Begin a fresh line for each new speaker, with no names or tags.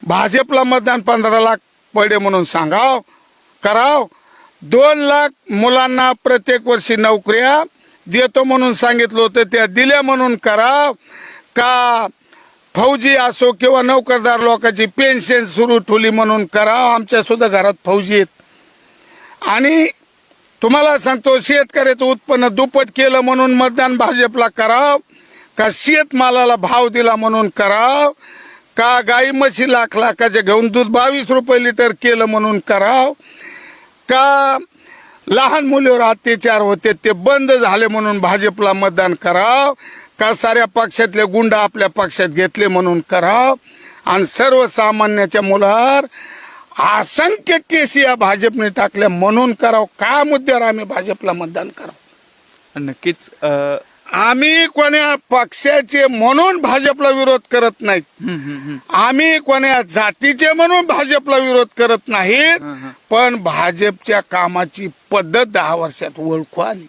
भाजपला मतदान 15 लाख पडे म्हणून सांगाव कराव, 2 लाख मुलांना प्रत्येक वर्षी नोकऱ्या देतो म्हणून सांगितलं होतं त्या दिल्या म्हणून कराव का, फौजी असो किंवा नोकरदार लोकांची पेन्शन सुरू ठेवली म्हणून कराव. आमच्या सुद्धा घरात फौजी आहेत. आणि तुम्हाला सांगतो शेतकऱ्याचं उत्पन्न दुप्पट केलं म्हणून मतदान भाजपला कराव का, शेतमालाला भाव दिला म्हणून कराव का, गाई म्हशी लाखाचे घेऊन दूध 22 रुपये लिटर केलं म्हणून कराव का, लहान मुलीवर अत्याचार होते ते बंद झाले म्हणून भाजपला मतदान कराव का, साऱ्या पक्षातले गुंड आपल्या पक्षात घेतले म्हणून कराव आणि सर्वसामान्याच्या मुलावर असंख्य केसी या भाजपने टाकल्या म्हणून कराव. काय मुद्द्यावर आम्ही भाजपला मतदान करावं?
नक्कीच
आम्ही कोण्या पक्षाचे म्हणून भाजपला विरोध करत नाहीत, आम्ही कोण्या जातीचे म्हणून भाजपला विरोध करत नाहीत, पण भाजपच्या कामाची पद्धत 10 वर्षात ओळखू आली.